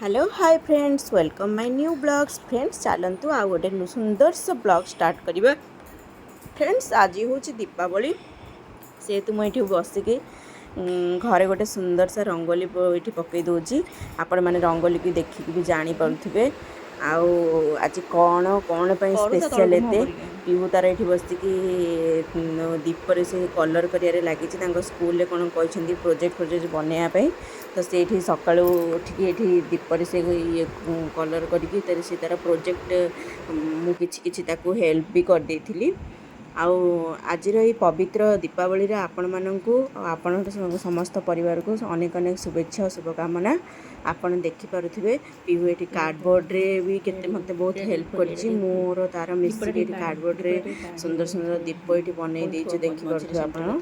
Hello hi friends welcome my new blogs friends चलतु आ गोटे सुंदर से ब्लॉग स्टार्ट करिबा फ्रेंड्स आज हूँ दीपावली से तु मुझे बसिकी घरे गोटे सुंदर सा रंगोली ये पकई दूची आपण मैंने रंगोली की देखिकी भी जानी पारुथिबे आउ आज कौन कौन पे स्पेशल एते पीहू तार ये बसिकी दीपर से कलर कर लगी स्कूल कौन कहते प्रोजेक्ट बनवाई तो से सका उठिकी ये दीपर से ये कलर करके तार प्रोजेक्ट मुझे हेल्प भी कर देती आउ आज पवित्र दीपावली आपण मानू आपण समस्त परिवार को अनेक अनेक शुभेच्छा और शुभकामना आपण देखिपे पीहू ये कार्डबोर्ड रे भी केते मत बहुत हेल्प कर मोर तार मिस्त्री कार्डबोर्ड रे सुंदर सुंदर दीप ये बनई देखिपे आपण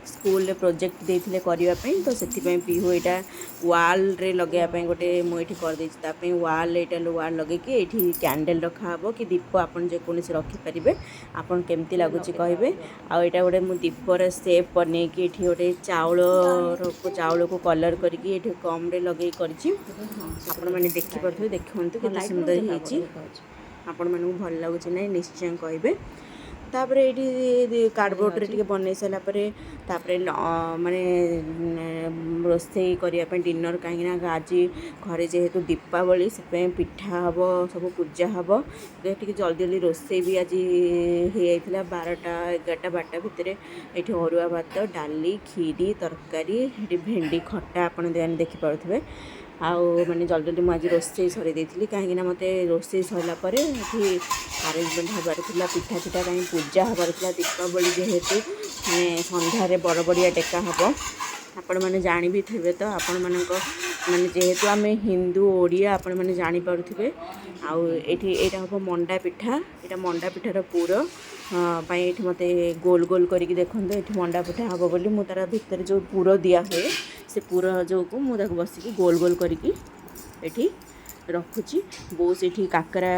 स्कूल प्रोजेक्ट देते करने तो से पीहू यहाँ वाल रे लगे गोटे मुझे करदे वाल यहाँ वाल लगे कि ये कैंडल रखा कि दीप आपन जेकोसी रखिपारे आपन केमती लगुच कहे आईटा गोटे मुझे दीपर सेप बन कि गोटे चाउल को कलर करके कम रे लगे आपण मैंने देखिपे देखते केते सुंदर होपण मानू भल लगुच ना निश्चय कहे तापर ये कार्डबोर्ड रे बनई सारापर माने रोसई करने डिनर कहीं आज घरे जेहेतु दीपावली से पिठा हम सब पूजा हम तो जल्दी जल्दी रोसई भी आज होता 12टा 11टा 12टा भितर ये अरुआ भात डाली खीरी तरकारी भेंडी खट्टा आपन देखिपे आउ मैंने जल्दी जल्दी मुझे रोसई सर देती कहीं मत रोसई सरलापर ये अरेंजमेंट हबार पिठा चिठा कहीं पूजा हबार दीपावली जेहेतु मैंने संध्यारे बड़ बड़िया टेका हम आपण मैंने जानी भी थे तो आपण मान माने जेहेतु आम हिंदू ओडिया आपण मैंने जानीपे आईटी हम मंडा पिठा यहाँ मंडा पिठार पुर ये मत गोल गोल करके देखो ये मंडा पिठा हम बोली मुझे तार भितर जो पुर दिया हुए से पुर जो को मुझे बसिकी गोल गोल करके ये रखुची बो से काकरा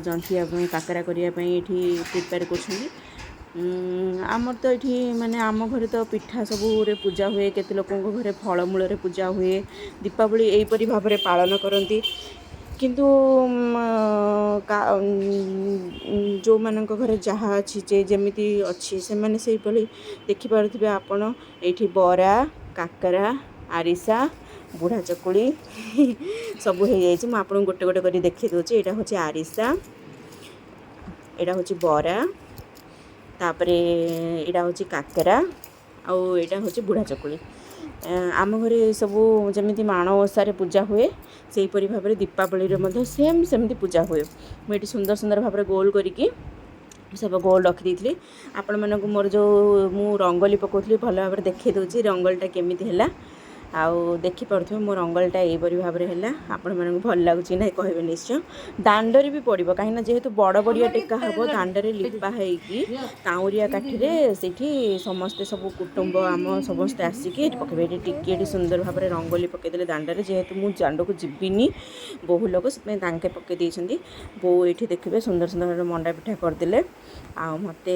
जंतिया काकरा करने ये प्रिपेयर कर आमर तो ये माने आम घरे तो पिठा सबूरे पूजा हुए केते लोकों घरे फलमूल पूजा हुए दीपावली यहीपरी भाव में पालन करती किंतु जो मान घरे जहाँ अच्छी जे जमी अच्छी से मैंने से देखिपे आपण ये बरा काकरा आरिसा बुढ़ा चकुली सब हो जाए मुझे गोटे गोटे कर देखी दूसरी यहाँ हूँ आरिसा यहाँ हूँ बरा तापर यहाँ हूँ काकरा आउ यहाँ हूँ बुढ़ा चकुली आम घरे सब जमी माण ओषार पूजा हुए से भाव में दीपावली सेम सेमती पूजा हुए मुझे सुंदर सुंदर भाव में गोल करके सब गोल रखी थी आपण मानक मोर जो मु रंगोली पकाउली भल भाव में देखी दूसरी रंगोलीटा केमी है आउ देखिपे मो रंगोलीटा यहीपरी भाव में है आपण मानक भल लगुच ना कहे निश्चय दांडरे भी पड़ो कहीं जेहेतु बड़ बड़िया टेका हम दांडरे लिपा होगी काउरिया काठिरे से समस्ते सब कुटुंब आम समस्ते आसिकी पकड़े टिके सुंदर भाव में रंगोली पकईदे दांडरे जेहेतु मुझे दांड को जीविनी बहु लोग से पकई देती बो ये देखिए सुंदर सुंदर मंडा पिठा करदे आ मत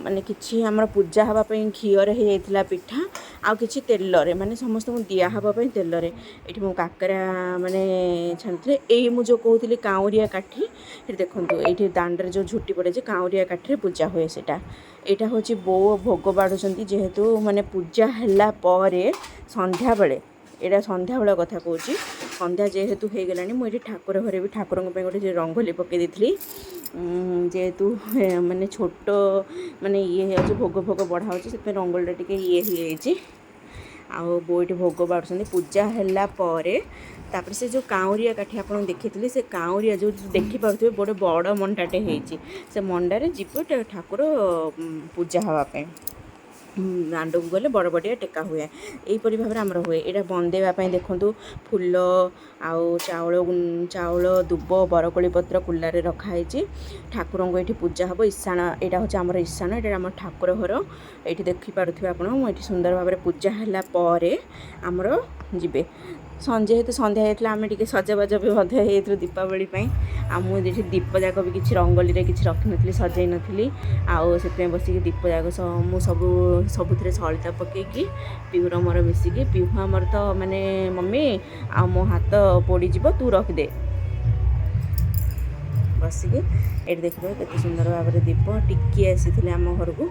माने कि आम पूजा हाँपाई घीर होता पिठा आ कि तेल माने समस्त दिया हाँपाई तेल ये मो काकरा माने छानी यही मुझे कहती काउरिया काठी ये देखो ये दांडे जो झुटी पड़े काउरिया काठी पूजा हुए से यहाँ हूँ बो भोग बाढ़ुंट जेहेतु माने पूजा है संध्या बेले यहाँ संध्या बेला कथा कहूँ संध्या जेहेतु हो गलानी मुझे ठाकुर घरे भी ठाकुर गोटे रंगोली पकई दी जेहेतु माने छोट माने ये भोग भोग बढ़ा से रंगोली टे ये आउ बोईट भोग बाढ़ुं पूजा है से जो काउरिया काठी आप देखी से काउरिया जो देखिपे बड़े बड़ मंडाटे होती से मंडारे जीव ठाकुर पूजा हाँपाई दांड को गले बड़ बड़िया टेका हुए यहीपरी भाव में आमर हुए यहाँ बंदेवाई देखूँ फूल आउ चाउल दुब बरकोली पत्र कुलारे रखाई ठाकुर को ये पूजा हम ईशान यहाँ हूँ आम ईशान ये आम ठाकुर घर ये देखिपे आप सुंदर भाव में पूजा है आमर ଯିବେ। ଯେହେତु ସନ୍ଧ୍ୟା ହେଇଥିଲା ଆମେ ଟିକେ ସଜବାଜ ବି ମଧ୍ୟ ହେଇଥିଲୁ ଦୀପାବଳି ପାଇଁ। ଆଉ ମୁଁ ଏଠି ଦୀପ ଯାକ ବି କିଛି ରଙ୍ଗୋଲିରେ କିଛି ରଖିନଥିଲି, ସଜେଇ ନଥିଲି। ଆଉ ସେଥିପାଇଁ ବସିକି ଦୀପ ଯାକ ମୁଁ ସବୁଥିରେ ସଳିତା ପକେଇକି ପିହୁର ମୋର ମିଶିକି, ପିହୁ ଆମର ତ ମାନେ ମମି ଆଉ ମୋ ହାତ ପୋଡ଼ିଯିବ ତୁ ରଖିଦେ ବସିକି। ଏଠି ଦେଖିବେ କେତେ ସୁନ୍ଦର ଭାବରେ ଦୀପ ଟିକି ଆସିଥିଲେ ଆମ ଘରକୁ,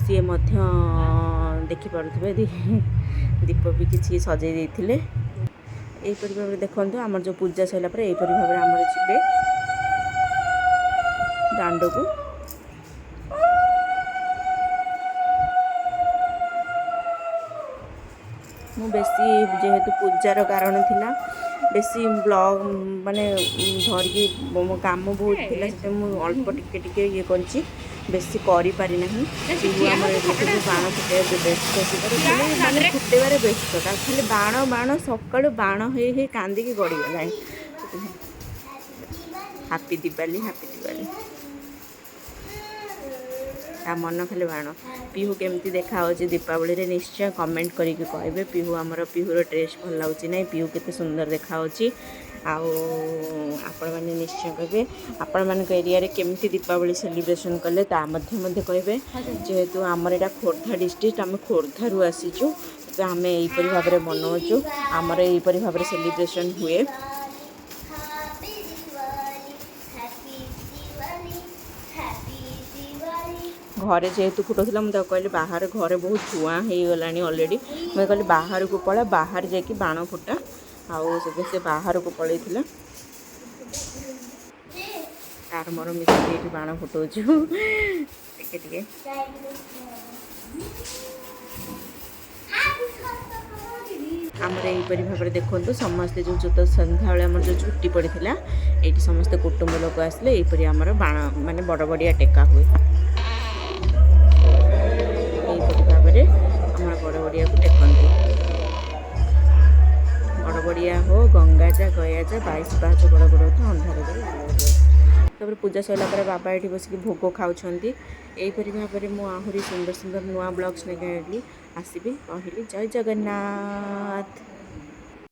ସିଏ ମଧ୍ୟ ଦେଖିପାରୁଥିବେ ଦୀପ ବି କିଛି ସଜେଇ ଦେଇଥିଲେ। ଏହିପରି ଭାବରେ ଦେଖନ୍ତୁ ଆମର ଯେଉଁ ପୂଜା ସରିଲା ପରେ ଏହିପରି ଭାବରେ ଆମର ଯିବେ ଦାଣ୍ଡକୁ। ମୁଁ ବେଶୀ ଯେହେତୁ ପୂଜାର କାରଣ ଥିଲା ବେଶୀ ବ୍ଲଗ୍ ମାନେ ଧରିକି ମୋ କାମ ବହୁତ ଥିଲା, ସେଥିପାଇଁ ମୁଁ ଅଳ୍ପ ଟିକେ ଇଏ କରିଛି, ବେଶୀ କରିପାରି ନାହିଁ। ପିହୁ ଆମର ଏଠି ବାଣ ଫୁଟାଇବା ବ୍ୟସ୍ତ ମାନେ ଫୁଟେଇବାରେ ବ୍ୟସ୍ତ, ତାକୁ ଖାଲି ବାଣ ସକାଳୁ ବାଣ ହେଇ କାନ୍ଦିକି ଗଡ଼ିଗଲାଣି। ହାପି ଦିୱାଲି ହାପି ଦିୱାଲି, ତା ମନ ଖାଲି ବାଣ। ପିହୁ କେମିତି ଦେଖାହେଉଛି ଦୀପାବଳିରେ ନିଶ୍ଚୟ କମେଣ୍ଟ କରିକି କହିବେ। ପିହୁର ଡ୍ରେସ୍ ଭଲ ଲାଗୁଛି ନାହିଁ, ପିହୁ କେତେ ସୁନ୍ଦର ଦେଖାହେଉଛି। ଆଉ ଆପଣମାନେ ନିଶ୍ଚୟ କହିବେ ଆପଣମାନଙ୍କ ଏରିଆରେ କେମିତି ଦୀପାବଳି ସେଲିବ୍ରେସନ୍ କଲେ, ତା ମଧ୍ୟ କହିବେ। ଯେହେତୁ ଆମର ଏଇଟା ଖୋର୍ଦ୍ଧା ଡିଷ୍ଟ୍ରିକ୍ଟ, ଆମେ ଖୋର୍ଦ୍ଧାରୁ ଆସିଛୁ, ଆମେ ଏହିପରି ଭାବରେ ମନାଉଛୁ, ଆମର ଏହିପରି ଭାବରେ ସେଲିବ୍ରେସନ୍ ହୁଏ। ଘରେ ଯେହେତୁ ଫୁଟଉଥିଲା ମୁଁ ତାକୁ କହିଲି ବାହାରେ, ଘରେ ବହୁତ ଧୂଆଁ ହେଇଗଲାଣି ଅଲରେଡ଼ି, ମୁଁ କହିଲି ବାହାରକୁ ପଳା, ବାହାରେ ଯାଇକି ବାଣ ଫୁଟା। ଆଉ ସେ ବାହାରକୁ ପଳେଇଥିଲା, ତାର ମୋର ମିଶିକି ଏଇଠି ବାଣ ଫୁଟଉଛୁ ଟିକେ। ଆମର ଏହିପରି ଭାବରେ ଦେଖନ୍ତୁ ସମସ୍ତେ ଯେଉଁ ସନ୍ଧ୍ୟାବେଳେ ଆମର ଯେଉଁ ଛୁଟି ପଡ଼ିଥିଲା ଏଇଠି ସମସ୍ତେ କୁଟୁମ୍ବ ଲୋକ ଆସିଲେ, ଏହିପରି ଆମର ବାଣ ମାନେ ବଡ଼ ବଡ଼ିଆ ଟେକା ହୁଏ। ଏହିପରି ଭାବରେ ଆମର ବଡ଼ ବଡ଼ିଆକୁ ଟେକନ୍ତି। ବଡ଼ ବଡ଼ିଆ ହୋ ଗଙ୍ଗା ଯା ଗୟା ଯା 22 ପାହାଚ ବଡ଼ ବଡ଼ ଅନ୍ଧାର ଦୂର। ତାପରେ ପୂଜା ସରିଲା ପରେ ବାବା ଏଠି ବସିକି ଭୋଗ ଖାଉଛନ୍ତି। ଏହିପରି ଭାବରେ ମୁଁ ଆହୁରି ସୁନ୍ଦର ନୂଆ ବ୍ଲଗ୍ସ ନେଇକି ଆସିବି। କହିଲି ଜୟ ଜଗନ୍ନାଥ।